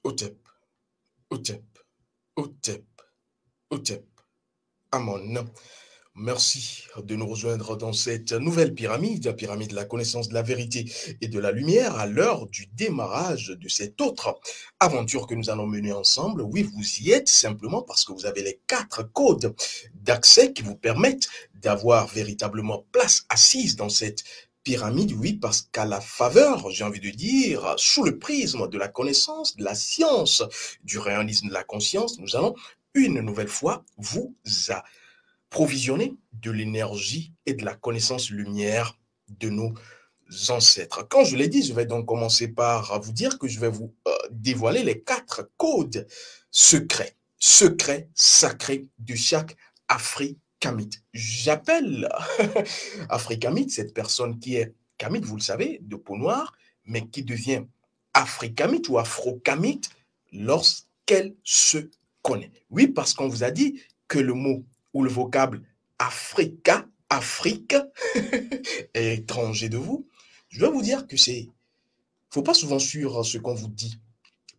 Otep, Otep, Otep, Otep. Amon. Merci de nous rejoindre dans cette nouvelle pyramide, la pyramide de la connaissance de la vérité et de la lumière, à l'heure du démarrage de cette autre aventure que nous allons mener ensemble. Oui, vous y êtes simplement parce que vous avez les 4 codes d'accès qui vous permettent d'avoir véritablement place assise dans cette pyramide. Oui, parce qu'à la faveur, j'ai envie de dire, sous le prisme de la connaissance, de la science, du réalisme de la conscience, nous allons une nouvelle fois vous provisionner de l'énergie et de la connaissance lumière de nos ancêtres. Quand je l'ai dit, je vais donc commencer par vous dire que je vais vous dévoiler les 4 codes secrets sacrés de chaque Afrikamite. J'appelle Afrikamite cette personne qui est kamite, vous le savez, de peau noire, mais qui devient Afrikamite ou Afrokamite lorsqu'elle se connaît. Oui, parce qu'on vous a dit que le mot ou le vocable Africa, Afrique, est étranger de vous. Je dois vous dire que c'est... Faut pas souvent suivre ce qu'on vous dit,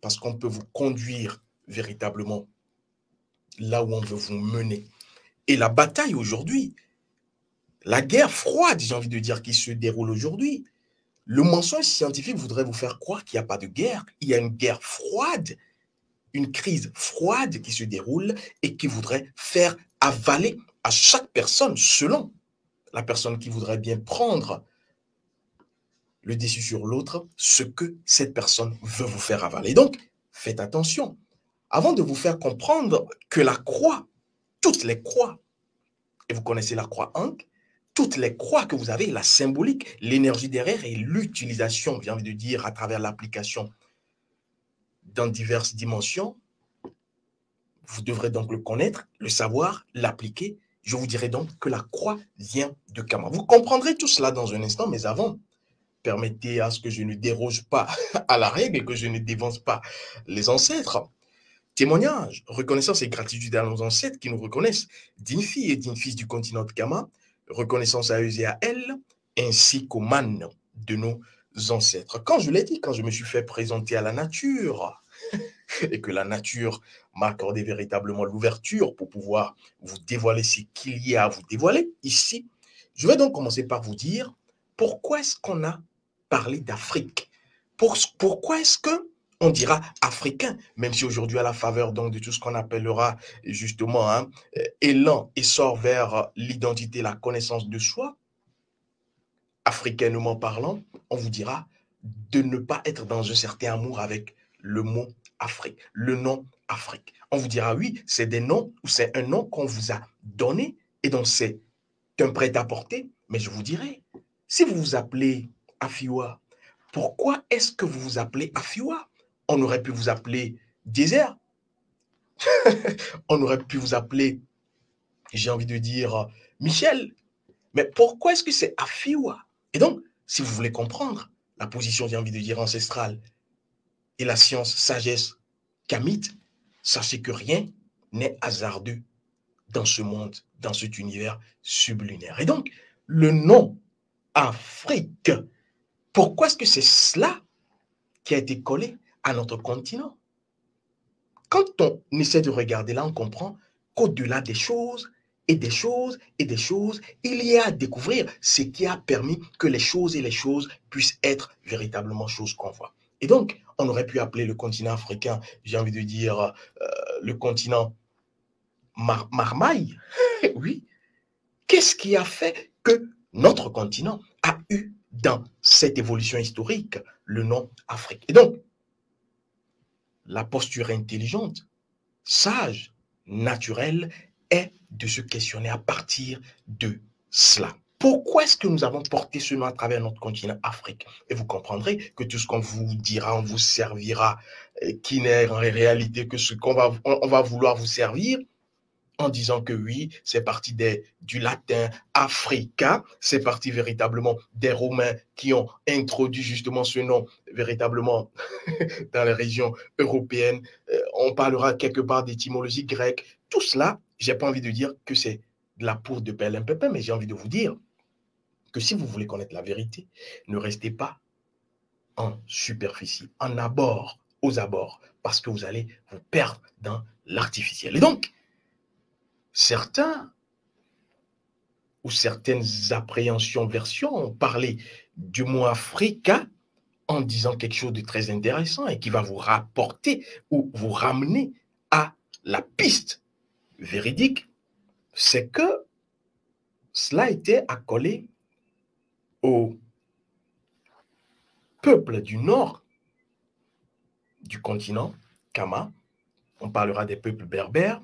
parce qu'on peut vous conduire véritablement là où on veut vous mener. Et la bataille aujourd'hui, la guerre froide, j'ai envie de dire, qui se déroule aujourd'hui, le mensonge scientifique voudrait vous faire croire qu'il n'y a pas de guerre. Il y a une guerre froide, une crise froide qui se déroule et qui voudrait faire avaler à chaque personne, selon la personne qui voudrait bien prendre le dessus sur l'autre, ce que cette personne veut vous faire avaler. Donc, faites attention. Avant de vous faire comprendre que la croix, toutes les croix, et vous connaissez la croix Ankh, toutes les croix que vous avez, la symbolique, l'énergie derrière et l'utilisation, j'ai envie de dire, à travers l'application dans diverses dimensions, vous devrez donc le connaître, le savoir, l'appliquer. Je vous dirai donc que la croix vient de Kama. Vous comprendrez tout cela dans un instant, mais avant, permettez à ce que je ne déroge pas à la règle et que je ne dévance pas les ancêtres. Témoignage, reconnaissance et gratitude à nos ancêtres qui nous reconnaissent, dignes filles et dignes fils du continent de Kama, reconnaissance à eux et à elles, ainsi qu'aux manes de nos ancêtres. Quand je l'ai dit, quand je me suis fait présenter à la nature, et que la nature m'a accordé véritablement l'ouverture pour pouvoir vous dévoiler ce qu'il y a à vous dévoiler ici, je vais donc commencer par vous dire pourquoi est-ce qu'on a parlé d'Afrique. Pourquoi est-ce que on dira africain, même si aujourd'hui à la faveur donc de tout ce qu'on appellera justement élan, essor vers l'identité, la connaissance de soi, africainement parlant, on vous dira de ne pas être dans un certain amour avec le mot Afrique, le nom Afrique. On vous dira oui, c'est des noms ou c'est un nom qu'on vous a donné et donc c'est un prêt-à-porter, mais je vous dirai, si vous vous appelez Afiwa, pourquoi est-ce que vous vous appelez Afiwa? On aurait pu vous appeler désert, on aurait pu vous appeler, j'ai envie de dire, Michel, mais pourquoi est-ce que c'est Afiwa? Et donc, si vous voulez comprendre la position, j'ai envie de dire, ancestrale et la science, sagesse, kamite, sachez que rien n'est hasardeux dans ce monde, dans cet univers sublunaire. Et donc, le nom Afrique, pourquoi est-ce que c'est cela qui a été collé à notre continent? Quand on essaie de regarder là, on comprend qu'au-delà des choses, et des choses, et des choses, il y a à découvrir ce qui a permis que les choses et les choses puissent être véritablement choses qu'on voit. Et donc, on aurait pu appeler le continent africain, j'ai envie de dire, le continent marmaille. Oui. Qu'est-ce qui a fait que notre continent a eu dans cette évolution historique le nom Afrique? Et donc, la posture intelligente, sage, naturelle, est de se questionner à partir de cela. Pourquoi est-ce que nous avons porté ce nom à travers notre continent Afrique? Et vous comprendrez que tout ce qu'on vous dira, on vous servira, qui n'est en réalité que ce qu'on va vouloir vous servir, en disant que oui, c'est parti du latin Africa, c'est parti véritablement des Romains qui ont introduit justement ce nom véritablement dans les régions européennes. On parlera quelque part d'étymologie grecque. Tout cela, j'ai pas envie de dire que c'est de la poudre de perlimpinpin, mais j'ai envie de vous dire que si vous voulez connaître la vérité, ne restez pas en superficie, en abord, aux abords, parce que vous allez vous perdre dans l'artificiel. Et donc, certains ou certaines appréhensions, versions ont parlé du mot Africa en disant quelque chose de très intéressant et qui va vous rapporter ou vous ramener à la piste véridique, c'est que cela était accolé au peuple du nord du continent, Kama. On parlera des peuples berbères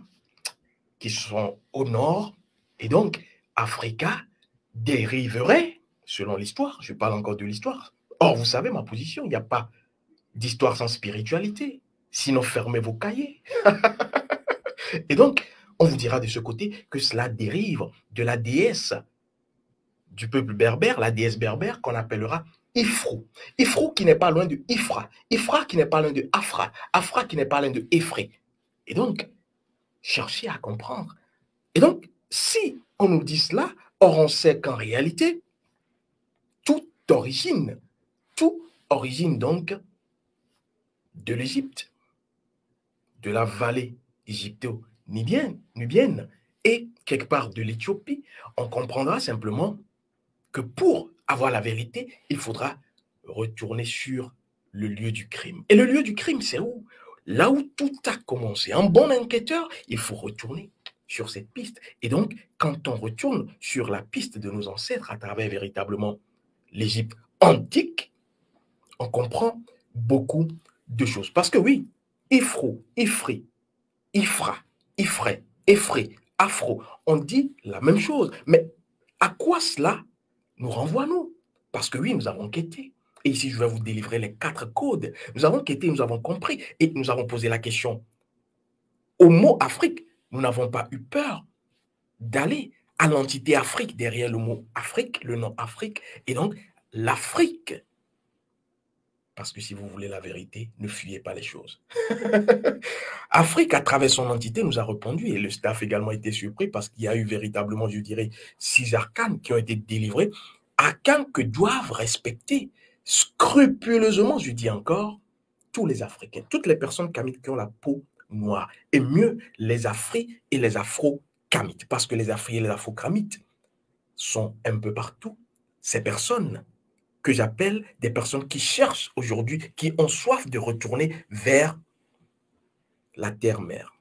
qui sont au nord. Et donc, Africa dériverait, selon l'histoire, je parle encore de l'histoire. Or, vous savez ma position, il n'y a pas d'histoire sans spiritualité. Sinon, fermez vos cahiers. Et donc, on vous dira de ce côté que cela dérive de la déesse du peuple berbère, la déesse berbère qu'on appellera Ifrou. Ifrou qui n'est pas loin de Ifra. Ifra qui n'est pas loin de Afra. Afra qui n'est pas loin de Efré. Et donc, cherchez à comprendre. Et donc, si on nous dit cela, or on sait qu'en réalité, toute origine donc de l'Égypte, de la vallée égypto-nubienne et quelque part de l'Éthiopie, on comprendra simplement que pour avoir la vérité, il faudra retourner sur le lieu du crime. Et le lieu du crime, c'est où? Là où tout a commencé. Un bon enquêteur, il faut retourner sur cette piste. Et donc, quand on retourne sur la piste de nos ancêtres à travers véritablement l'Égypte antique, on comprend beaucoup de choses. Parce que oui, Ifrou, Ifri, Ifra, Ifré, Efré, Afro, on dit la même chose. Mais à quoi cela nous renvoie, nous? Parce que oui, nous avons quêté. Et ici, je vais vous délivrer les 4 codes. Nous avons quêté, nous avons compris et nous avons posé la question. Au mot Afrique, nous n'avons pas eu peur d'aller à l'entité Afrique derrière le mot Afrique, le nom Afrique, et donc l'Afrique. Parce que si vous voulez la vérité, ne fuyez pas les choses. Afrique, à travers son entité, nous a répondu et le staff également été surpris parce qu'il y a eu véritablement, je dirais, 6 arcanes qui ont été délivrés. Arcanes que doivent respecter scrupuleusement, je dis encore, tous les Africains, toutes les personnes kamites qui ont la peau noire. Et mieux, les Afri et les Afro-kamites. Parce que les Afri et les Afro-kamites sont un peu partout. Ces personnes que j'appelle des personnes qui cherchent aujourd'hui, qui ont soif de retourner vers la terre-mère.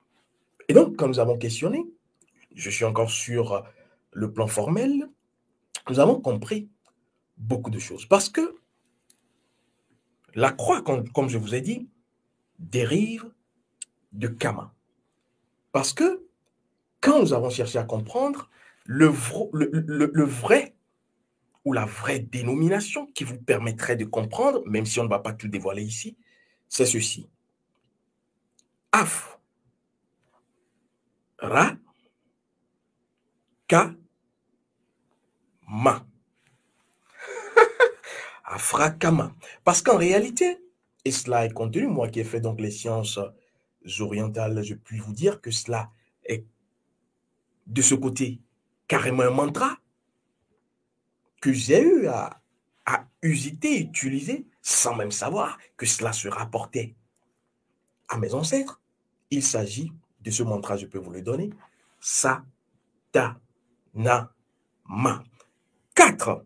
Et donc, quand nous avons questionné, je suis encore sur le plan formel, nous avons compris beaucoup de choses. Parce que la croix, comme je vous ai dit, dérive de Kama. Parce que quand nous avons cherché à comprendre le vrai ou la vraie dénomination qui vous permettrait de comprendre, même si on ne va pas tout dévoiler ici, c'est ceci. Af, Ra, Ka, Ma. Afrakama. Parce qu'en réalité, et cela est contenu, moi qui ai fait donc les sciences orientales, je puis vous dire que cela est de ce côté carrément un mantra que j'ai eu à usiter, utiliser, sans même savoir que cela se rapportait à mes ancêtres. Il s'agit de ce mantra, je peux vous le donner. Sa, ta, na, ma. 4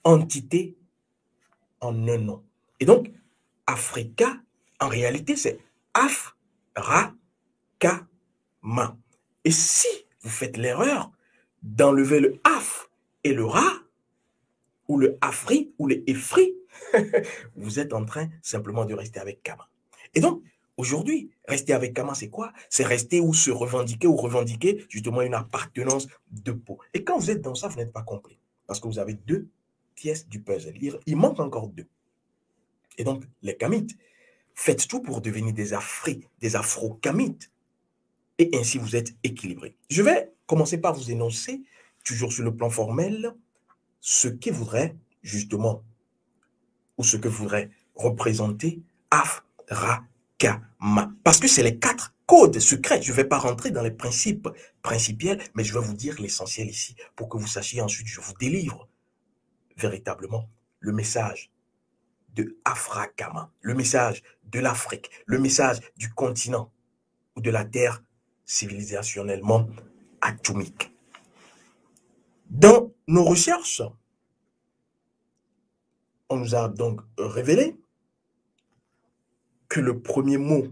entités en un nom. Et donc, Africa, en réalité, c'est Af, Ra, Ka, Ma. Et si vous faites l'erreur d'enlever le Af et le Ra, ou le Afri, ou le Efri, vous êtes en train simplement de rester avec Kama. Et donc, aujourd'hui, rester avec Kama, c'est quoi? C'est rester ou se revendiquer ou revendiquer justement une appartenance de peau. Et quand vous êtes dans ça, vous n'êtes pas complet. Parce que vous avez 2 pièces du puzzle. Il manque encore 2. Et donc, les Kamites, faites tout pour devenir des Afro-Kamites. Et ainsi, vous êtes équilibrés. Je vais commencer par vous énoncer, toujours sur le plan formel, ce qui voudrait justement, ou ce que voudrait représenter Af-Ra-Ka-Ma. Parce que c'est les 4 codes secrets. Je ne vais pas rentrer dans les principes principiels, mais je vais vous dire l'essentiel ici, pour que vous sachiez ensuite, je vous délivre véritablement le message de Afrakama, le message de l'Afrique, le message du continent ou de la Terre civilisationnellement atomique. Dans nos recherches, on nous a donc révélé que le premier mot,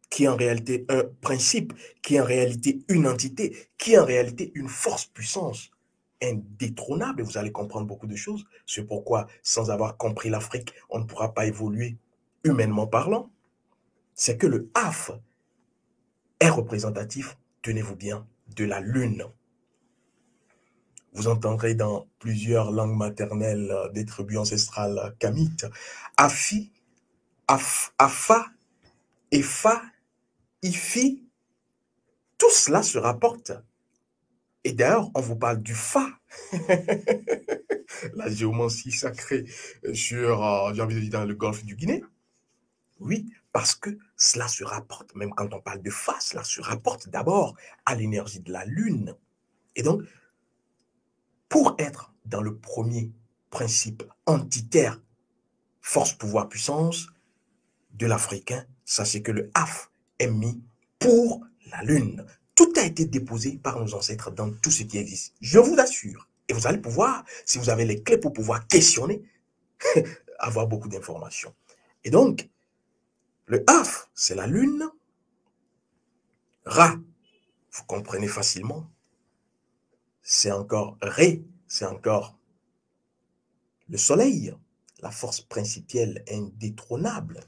qui est en réalité un principe, qui est en réalité une entité, qui est en réalité une force puissance indétrônable, et vous allez comprendre beaucoup de choses. C'est pourquoi, sans avoir compris l'Afrique, on ne pourra pas évoluer humainement parlant. C'est que le HAF est représentatif, tenez-vous bien, de la Lune. Vous entendrez dans plusieurs langues maternelles des tribus ancestrales kamites, Afi, Afa, Efa, Ifi, tout cela se rapporte. Et d'ailleurs, on vous parle du Fa, la géomancie sacrée sur, j'ai envie de dire, dans le golfe du Guinée. Oui, parce que cela se rapporte, même quand on parle de Fa, cela se rapporte d'abord à l'énergie de la Lune. Et donc, pour être dans le premier principe entitaire, force, pouvoir, puissance de l'Africain, sachez que le HAF est mis pour la Lune. Tout a été déposé par nos ancêtres dans tout ce qui existe. Je vous assure. Et vous allez pouvoir, si vous avez les clés pour pouvoir questionner, avoir beaucoup d'informations. Et donc, le HAF, c'est la Lune. Ra, vous comprenez facilement. C'est encore Ré, c'est encore le Soleil, la force principielle indétrônable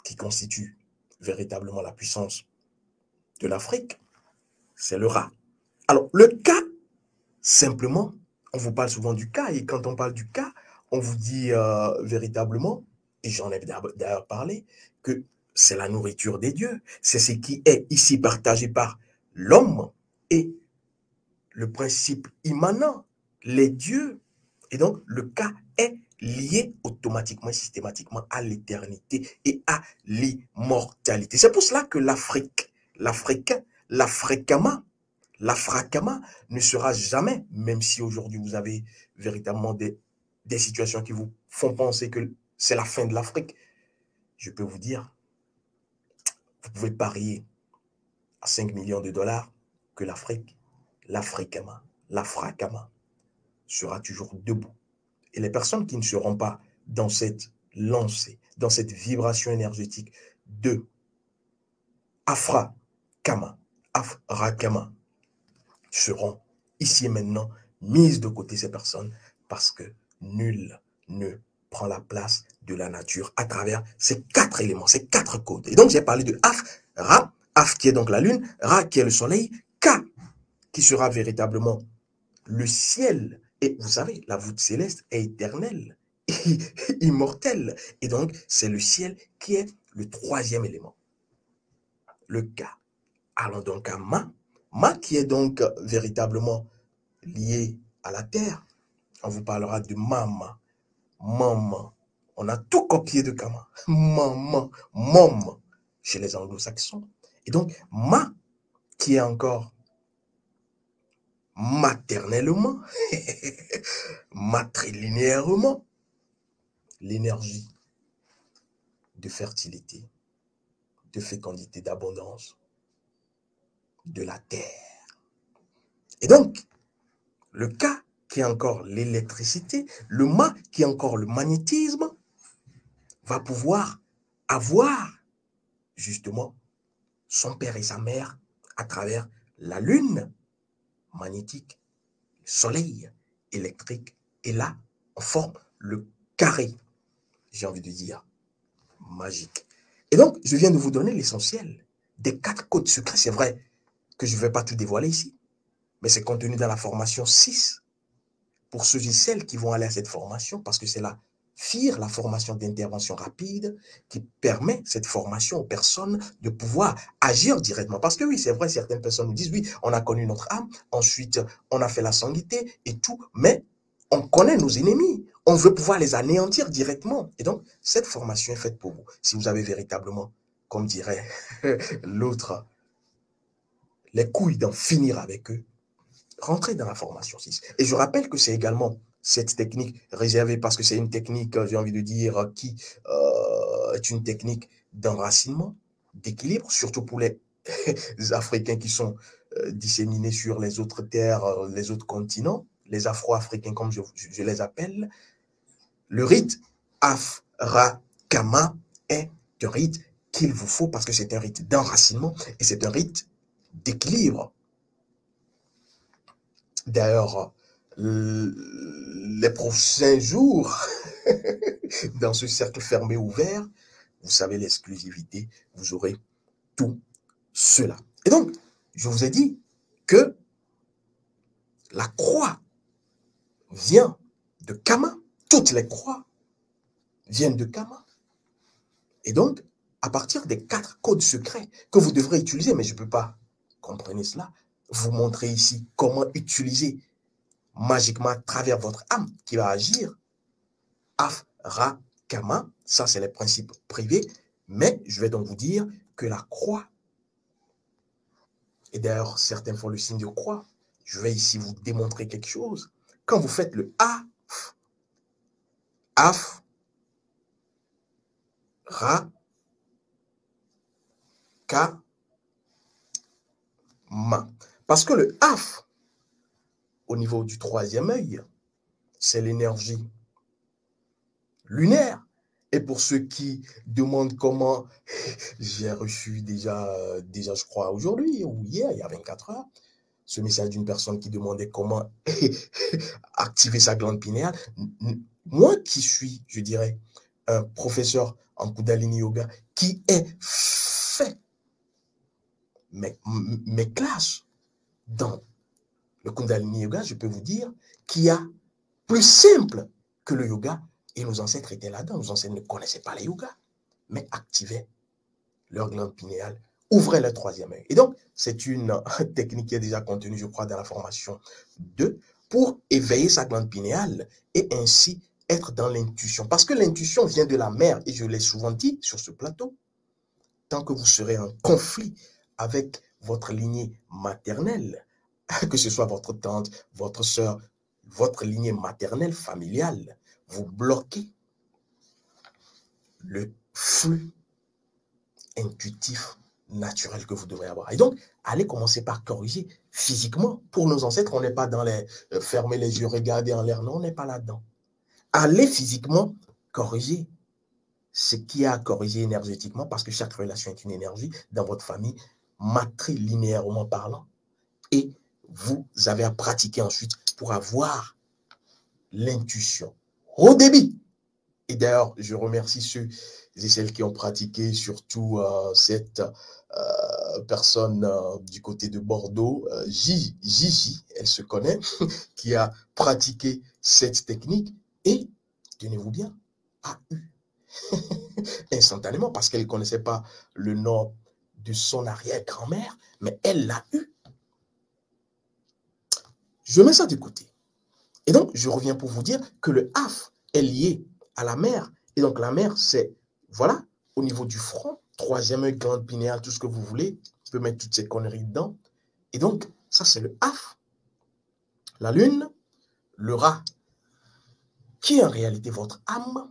qui constitue véritablement la puissance de l'Afrique, c'est le Ra. Alors, le Ka, simplement, on vous parle souvent du Ka, et quand on parle du Ka, on vous dit véritablement, et j'en ai d'ailleurs parlé, que c'est la nourriture des dieux. C'est ce qui est ici partagé par l'homme et le principe immanent, les dieux. Et donc, le Ka est lié automatiquement, systématiquement à l'éternité et à l'immortalité. C'est pour cela que l'Afrique, l'Africain, l'Afrikama, l'Afrakama ne sera jamais, même si aujourd'hui vous avez véritablement des situations qui vous font penser que c'est la fin de l'Afrique, je peux vous dire, vous pouvez parier à 5 millions de dollars que l'Afrique, l'Afrikama, l'Afrakama sera toujours debout. Et les personnes qui ne seront pas dans cette lancée, dans cette vibration énergétique de Afrakama, Afrakama, seront ici et maintenant mises de côté, ces personnes, parce que nul ne prend la place de la nature à travers ces 4 éléments, ces 4 codes. Et donc, j'ai parlé de Af, Ra, Af qui est donc la lune, Ra qui est le soleil, Ka qui sera véritablement le ciel. Et vous savez, la voûte céleste est éternelle, immortelle. Et donc, c'est le ciel qui est le 3e élément. Le Ka. Allons donc à Ma. Ma qui est donc véritablement lié à la terre. On vous parlera de Mama, Maman. On a tout copié de Kama. Maman, Mom chez les anglo-saxons. Et donc, Ma qui est encore maternellement, matrilinéairement, l'énergie de fertilité, de fécondité, d'abondance de la terre. Et donc, le Ka qui est encore l'électricité, le Ma qui est encore le magnétisme, va pouvoir avoir justement son père et sa mère à travers la lune magnétique, le soleil électrique, et là, on forme le carré, j'ai envie de dire, magique. Et donc, je viens de vous donner l'essentiel des 4 codes secrets. C'est vrai que je ne vais pas tout dévoiler ici, mais c'est contenu dans la formation 6 pour ceux et celles qui vont aller à cette formation, parce que c'est la FIR, la formation d'intervention rapide, qui permet cette formation aux personnes de pouvoir agir directement. Parce que oui, c'est vrai, certaines personnes nous disent, oui, on a connu notre âme, ensuite on a fait la sanguité et tout, mais on connaît nos ennemis. On veut pouvoir les anéantir directement. Et donc, cette formation est faite pour vous. Si vous avez véritablement, comme dirait l'autre, les couilles d'en finir avec eux, rentrez dans la formation 6. Et je rappelle que c'est également cette technique réservée, parce que c'est une technique, j'ai envie de dire, qui est une technique d'enracinement, d'équilibre, surtout pour les Africains qui sont disséminés sur les autres terres, les autres continents, les Afro-Africains comme je les appelle. Le rite Afrakama est un rite qu'il vous faut parce que c'est un rite d'enracinement et c'est un rite d'équilibre. D'ailleurs, les prochains jours, dans ce cercle fermé ouvert, vous savez l'exclusivité, vous aurez tout cela. Et donc, je vous ai dit que la croix vient de Kama. Toutes les croix viennent de Kama. Et donc, à partir des 4 codes secrets que vous devrez utiliser, mais je ne peux pas, comprenez cela, vous montrer ici comment utiliser magiquement à travers votre âme qui va agir. Afra, Kama, ça c'est les principes privés, mais je vais donc vous dire que la croix, et d'ailleurs certains font le signe de croix, je vais ici vous démontrer quelque chose. Quand vous faites le Af, Ra, Ka, Ma. Parce que le Af, au niveau du 3e œil, c'est l'énergie lunaire. Et pour ceux qui demandent comment, j'ai reçu déjà je crois, aujourd'hui ou hier, il y a 24 heures, ce message d'une personne qui demandait comment activer sa glande pinéale. Moi qui suis, je dirais, un professeur en Kundalini Yoga, qui ai fait mes classes dans le Kundalini Yoga, je peux vous dire qu'il y a plus simple que le yoga. Et nos ancêtres étaient là-dedans. Nos ancêtres ne connaissaient pas les yogas, mais activaient leur glande pinéale, ouvraient le 3e œil. Et donc, c'est une technique qui est déjà contenue, je crois, dans la formation 2, pour éveiller sa glande pinéale et ainsi être dans l'intuition. Parce que l'intuition vient de la mère, et je l'ai souvent dit sur ce plateau, tant que vous serez en conflit avec votre lignée maternelle, que ce soit votre tante, votre soeur, votre lignée maternelle, familiale, vous bloquez le flux intuitif, naturel que vous devrez avoir. Et donc, allez commencer par corriger physiquement. Pour nos ancêtres, on n'est pas dans les fermer les yeux, regarder en l'air. Non, on n'est pas là-dedans. Allez physiquement corriger ce qu'il y a à corriger énergétiquement, parce que chaque relation est une énergie dans votre famille, matrilinéairement parlant. Et vous avez à pratiquer ensuite pour avoir l'intuition au débit. Et d'ailleurs, je remercie ceux et celles qui ont pratiqué, surtout cette personne du côté de Bordeaux, Gigi, elle se connaît, qui a pratiqué cette technique et, tenez-vous bien, a eu instantanément, parce qu'elle ne connaissait pas le nom de son arrière-grand-mère, mais elle l'a eu. Je mets ça de côté. Et donc, je reviens pour vous dire que le Af est lié à la mère. Et donc, la mère, c'est, voilà, au niveau du front, 3e œil, glande pinéale, tout ce que vous voulez. Vous pouvez mettre toutes ces conneries dedans. Et donc, ça, c'est le Af. La lune, le Ra, qui est en réalité votre âme,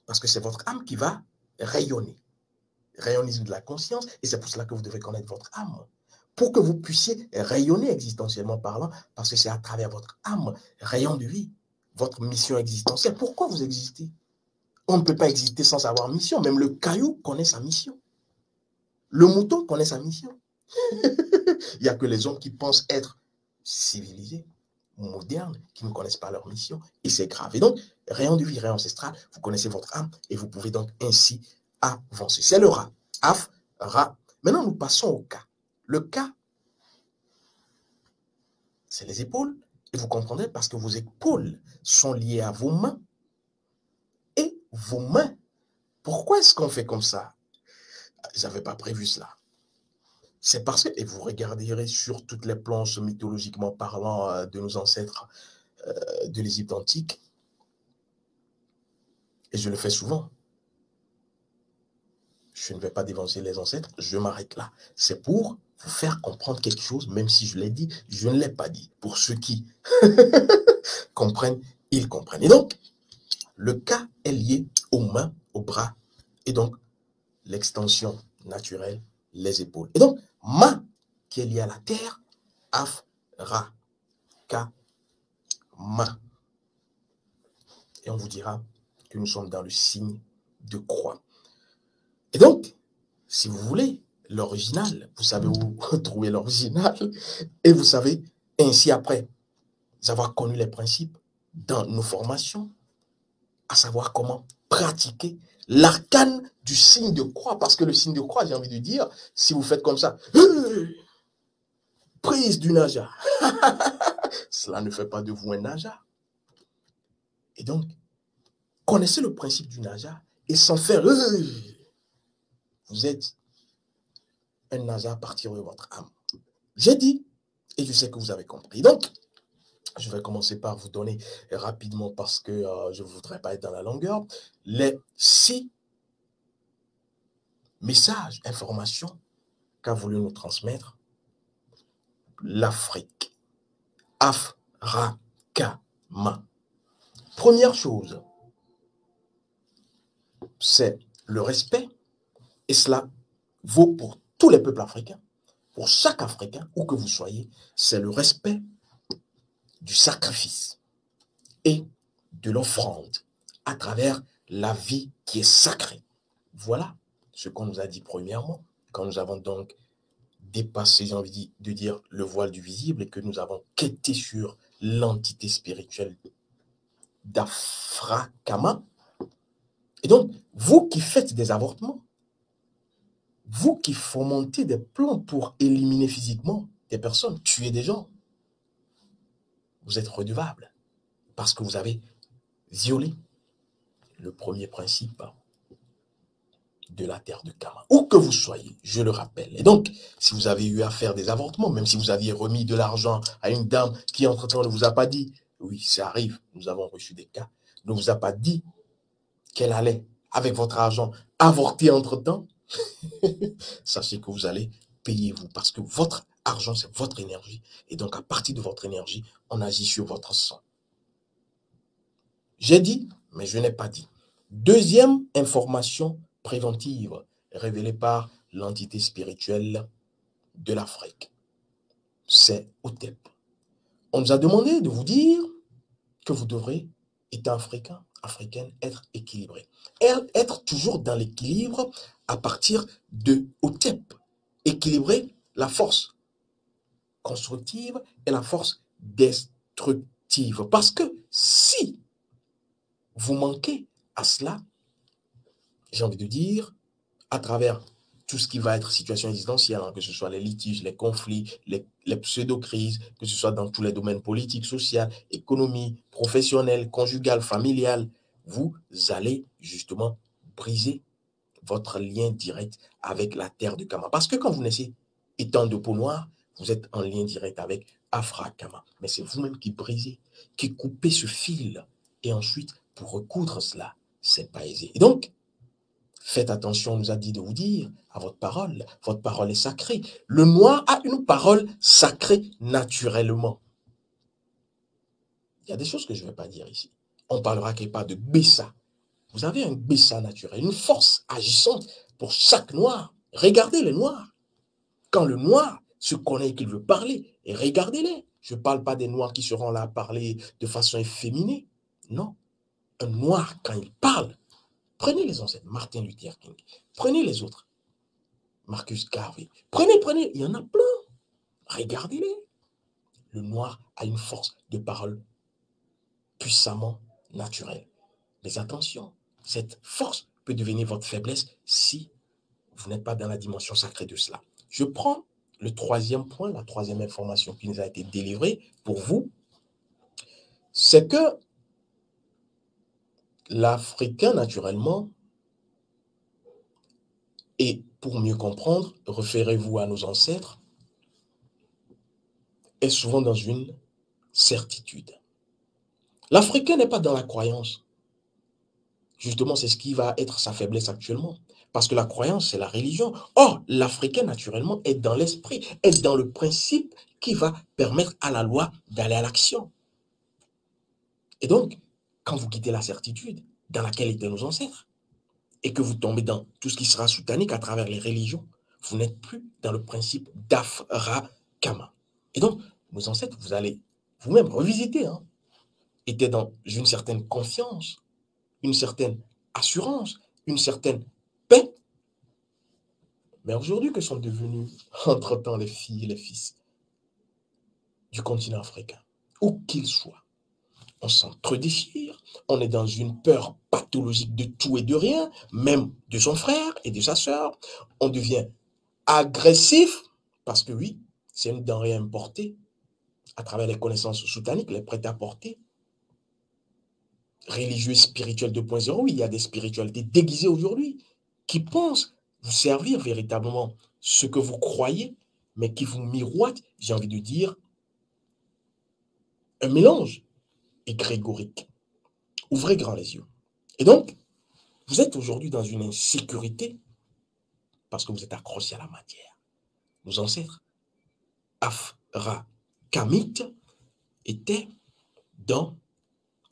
parce que c'est votre âme qui va rayonner. Rayonisme de la conscience, et c'est pour cela que vous devez connaître votre âme. Pour que vous puissiez rayonner existentiellement parlant, parce que c'est à travers votre âme, rayon de vie, votre mission existentielle. Pourquoi vous existez? On ne peut pas exister sans avoir mission. Même le caillou connaît sa mission. Le mouton connaît sa mission. Il n'y a que les hommes qui pensent être civilisés, modernes, qui ne connaissent pas leur mission. Et c'est grave. Et donc, rayon de vie, rayon ancestral, vous connaissez votre âme et vous pouvez donc ainsi avancer. C'est le Ra. Af, Ra. Maintenant, nous passons au Ka. Le Ka, c'est les épaules. Et vous comprendrez parce que vos épaules sont liées à vos mains. Et vos mains. Pourquoi est-ce qu'on fait comme ça? Je n'avais pas prévu cela. C'est parce que, et vous regarderez sur toutes les planches mythologiquement parlant de nos ancêtres de l'Égypte antique, et je le fais souvent. Je ne vais pas dévancer les ancêtres, je m'arrête là. C'est pour vous faire comprendre quelque chose, même si je l'ai dit, je ne l'ai pas dit. Pour ceux qui comprennent, ils comprennent. Et donc, le Ka est lié aux mains, aux bras, Et donc, l'extension naturelle, les épaules. Et donc, Ma, qui est lié à la terre, Af, Ra, Ka, Ma. Et on vous dira que nous sommes dans le signe de croix. Et donc, si vous voulez, l'original, vous savez où trouver l'original, et vous savez, ainsi après avoir connu les principes dans nos formations, à savoir comment pratiquer l'arcane du signe de croix, parce que le signe de croix, j'ai envie de dire, si vous faites comme ça, prise du naja, cela ne fait pas de vous un naja. Et donc, connaissez le principe du naja, et sans faire, vous êtes un naja à partir de votre âme. J'ai dit, et je sais que vous avez compris. Donc, je vais commencer par vous donner rapidement, parce que je ne voudrais pas être dans la longueur, les 6 messages, informations qu'a voulu nous transmettre l'Afrique. Afrakama. Première chose, c'est le respect, et cela vaut pour tous les peuples africains, pour chaque Africain, où que vous soyez, c'est le respect du sacrifice et de l'offrande à travers la vie qui est sacrée. Voilà ce qu'on nous a dit premièrement, quand nous avons donc dépassé, j'ai envie de dire, le voile du visible, et que nous avons quêté sur l'entité spirituelle d'Afrakama. Et donc, vous qui faites des avortements, vous qui fomentez des plans pour éliminer physiquement des personnes, tuer des gens, vous êtes redevable parce que vous avez violé le premier principe de la terre de Kama. Où que vous soyez, je le rappelle. Et donc, si vous avez eu à faire des avortements, même si vous aviez remis de l'argent à une dame qui, entre-temps, ne vous a pas dit, oui, ça arrive, nous avons reçu des cas, ne vous a pas dit qu'elle allait, avec votre argent, avorter entre-temps, sachez que vous allez payer vous, parce que votre argent, c'est votre énergie. Et donc, à partir de votre énergie, on agit sur votre sang. J'ai dit, mais je n'ai pas dit. Deuxième information préventive révélée par l'entité spirituelle de l'Afrique, c'est Otep. On nous a demandé de vous dire que vous devrez, étant africain, africaine, être équilibré. Être toujours dans l'équilibre à partir de Otep. Équilibrer la force constructive et la force destructive. Parce que si vous manquez à cela, j'ai envie de dire, à travers tout ce qui va être situation existentielle, que ce soit les litiges, les conflits, les pseudo-crises, que ce soit dans tous les domaines politiques, sociaux, économie, professionnel, conjugal, familial, vous allez justement briser votre lien direct avec la terre de Kama. Parce que quand vous naissez étant de peau noire, vous êtes en lien direct avec Afrakama. Mais c'est vous-même qui brisez, qui coupez ce fil. Et ensuite, pour recoudre cela, c'est pas aisé. Et donc, faites attention, on nous a dit de vous dire à votre parole est sacrée. Le noir a une parole sacrée naturellement. Il y a des choses que je ne vais pas dire ici. On parlera quelque part de Bessa. Vous avez un Bessa naturel, une force agissante pour chaque noir. Regardez les noirs. Quand le noir se connaît qu'il veut parler, et regardez-les. Je ne parle pas des noirs qui seront là à parler de façon efféminée. Non. Un noir, quand il parle, prenez les ancêtres, Martin Luther King, prenez les autres, Marcus Garvey, prenez, il y en a plein. Regardez-les. Le noir a une force de parole puissamment naturelle. Mais attention, cette force peut devenir votre faiblesse si vous n'êtes pas dans la dimension sacrée de cela. Je prends le troisième point, la troisième information qui nous a été délivrée pour vous, c'est que l'Africain, naturellement, et pour mieux comprendre, référez-vous à nos ancêtres, est souvent dans une certitude. L'Africain n'est pas dans la croyance. Justement, c'est ce qui va être sa faiblesse actuellement. Parce que la croyance, c'est la religion. Or, l'Africain, naturellement, est dans l'esprit, est dans le principe qui va permettre à la loi d'aller à l'action. Et donc, quand vous quittez la certitude dans laquelle étaient nos ancêtres, et que vous tombez dans tout ce qui sera soutanique à travers les religions, vous n'êtes plus dans le principe d'Afra Kama. Et donc, vos ancêtres, vous allez vous-même revisiter, hein, étaient dans une certaine confiance, une certaine assurance, une certaine paix. Mais aujourd'hui, que sont devenus, entre-temps, les filles et les fils du continent africain, où qu'ils soient? On s'entre-déchire, on est dans une peur pathologique de tout et de rien, même de son frère et de sa sœur. On devient agressif, parce que oui, c'est une denrée importée à travers les connaissances soutaniques, les prêt-à-porter, religieux, spirituel 2.0. Oui, il y a des spiritualités déguisées aujourd'hui qui pensent vous servir véritablement ce que vous croyez, mais qui vous miroitent, j'ai envie de dire, un mélange égrégorique. Ouvrez grand les yeux. Et donc, vous êtes aujourd'hui dans une insécurité parce que vous êtes accroché à la matière. Nos ancêtres, Afra Kamit, étaient dans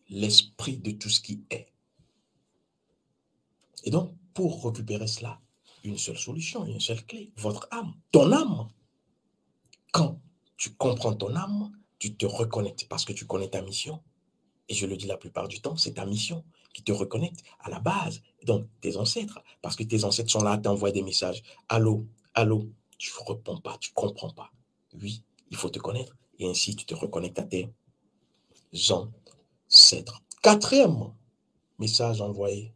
l'esprit de tout ce qui est. Et donc, pour récupérer cela, une seule solution, une seule clé, votre âme, ton âme. Quand tu comprends ton âme, tu te reconnectes parce que tu connais ta mission. Et je le dis la plupart du temps, c'est ta mission qui te reconnecte à la base. Donc, tes ancêtres, parce que tes ancêtres sont là à t'envoyer des messages. Allô, allô, tu ne réponds pas, tu ne comprends pas. Oui, il faut te connaître. Et ainsi, tu te reconnectes à tes ancêtres. Quatrième message envoyé,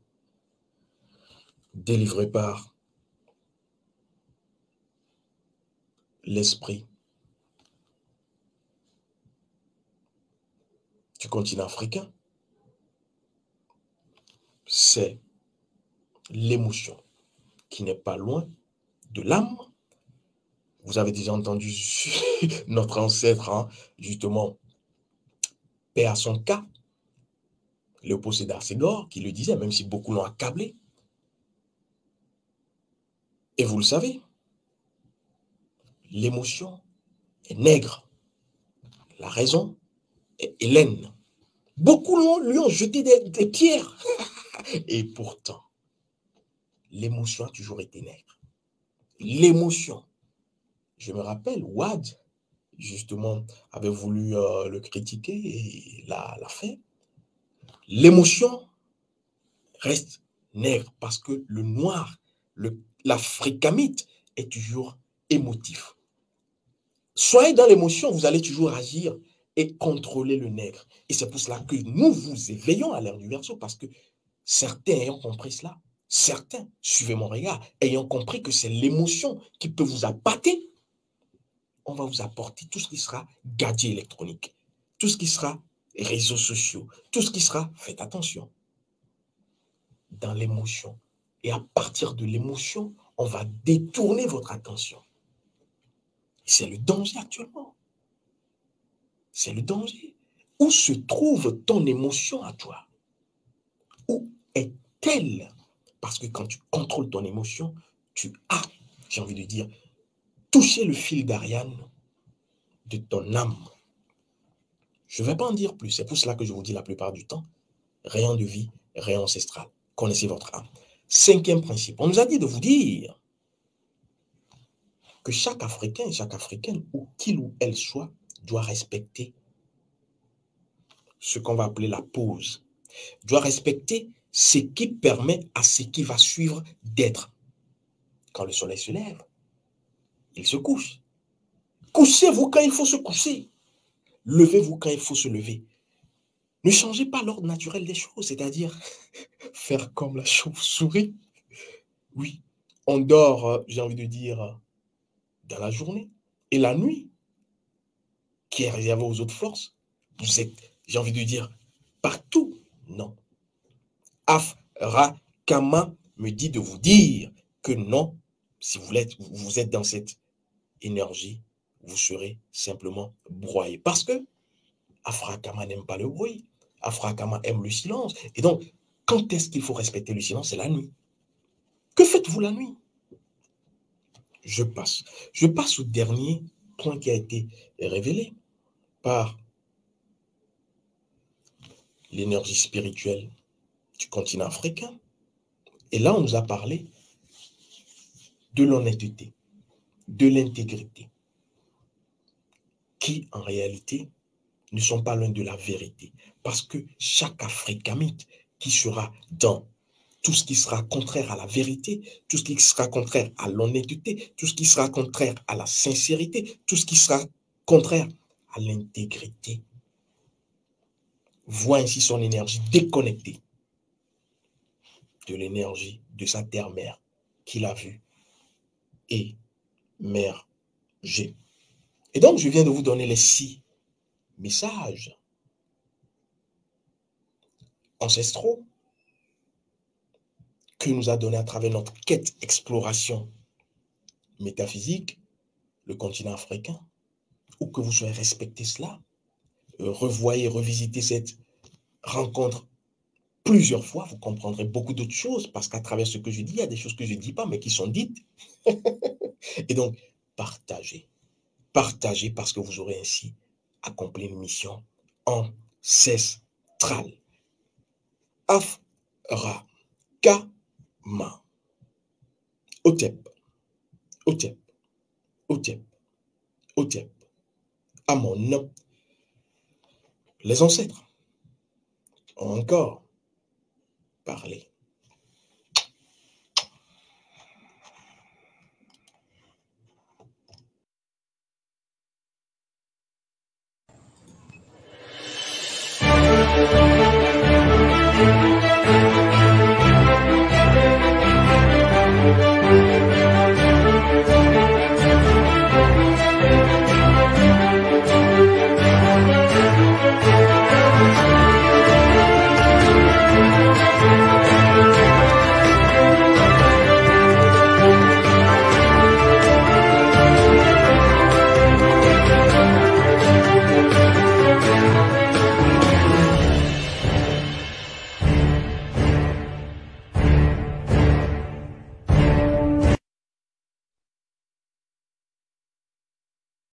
délivré par l'esprit du continent africain, c'est l'émotion qui n'est pas loin de l'âme. Vous avez déjà entendu notre ancêtre, hein, justement, paix à son cas, Léopold Sédar Senghor, qui le disait, même si beaucoup l'ont accablé. Et vous le savez, l'émotion est nègre, la raison est hélène. Beaucoup lui ont jeté des pierres. Et pourtant, l'émotion a toujours été nègre. L'émotion. Je me rappelle, Wad, justement, avait voulu le critiquer et l'a fait. L'émotion reste nègre parce que le noir, l'afrikamite est toujours émotif. Soyez dans l'émotion, vous allez toujours agir et contrôler le nègre. Et c'est pour cela que nous vous éveillons à l'ère du Verseau, parce que certains ayant compris cela, certains, suivez mon regard, ayant compris que c'est l'émotion qui peut vous appâter, on va vous apporter tout ce qui sera gadget électronique, tout ce qui sera réseaux sociaux, tout ce qui sera, faites attention, dans l'émotion. Et à partir de l'émotion, on va détourner votre attention. C'est le danger actuellement. C'est le danger. Où se trouve ton émotion à toi? Où est-elle? Parce que quand tu contrôles ton émotion, tu as, j'ai envie de dire, touché le fil d'Ariane de ton âme. Je ne vais pas en dire plus. C'est pour cela que je vous dis la plupart du temps, rayon de vie, rayon ancestral. Connaissez votre âme. Cinquième principe, on nous a dit de vous dire que chaque Africain et chaque Africaine, où qu'il ou elle soit, doit respecter ce qu'on va appeler la pause, doit respecter ce qui permet à ce qui va suivre d'être. Quand le soleil se lève, il se couche. Couchez-vous quand il faut se coucher. Levez-vous quand il faut se lever. Ne changez pas l'ordre naturel des choses, c'est-à-dire faire comme la chauve-souris. Oui, on dort, j'ai envie de dire, dans la journée. Et la nuit, qui est réservée aux autres forces, vous êtes, j'ai envie de dire, partout. Non. Afra Kama me dit de vous dire que non, si vous êtes dans cette énergie, vous serez simplement broyé. Parce que Afra Kama n'aime pas le bruit. Afra Kama aime le silence. Et donc, quand est-ce qu'il faut respecter le silence? C'est la nuit. Que faites-vous la nuit? Je passe. Je passe au dernier point qui a été révélé par l'énergie spirituelle du continent africain, Et là, on nous a parlé de l'honnêteté, de l'intégrité, qui en réalité ne sont pas loin de la vérité. Parce que chaque africanite qui sera dans tout ce qui sera contraire à la vérité, tout ce qui sera contraire à l'honnêteté, tout ce qui sera contraire à la sincérité, tout ce qui sera contraire à l'intégrité, voit ainsi son énergie déconnectée de l'énergie de sa terre-mère qu'il a vue émerger. Et donc, je viens de vous donner les 6 messages ancestraux que nous a donné à travers notre quête exploration métaphysique, le continent africain, ou que vous soyez respecté cela, revoyez, revisitez cette rencontre plusieurs fois, vous comprendrez beaucoup d'autres choses, parce qu'à travers ce que je dis, il y a des choses que je ne dis pas, mais qui sont dites. Et donc, partagez. Partagez parce que vous aurez ainsi accompli une mission ancestrale. Afra, Kama, Otep, Otep, Otep, Otep. Amon. Les ancêtres ont encore parlé.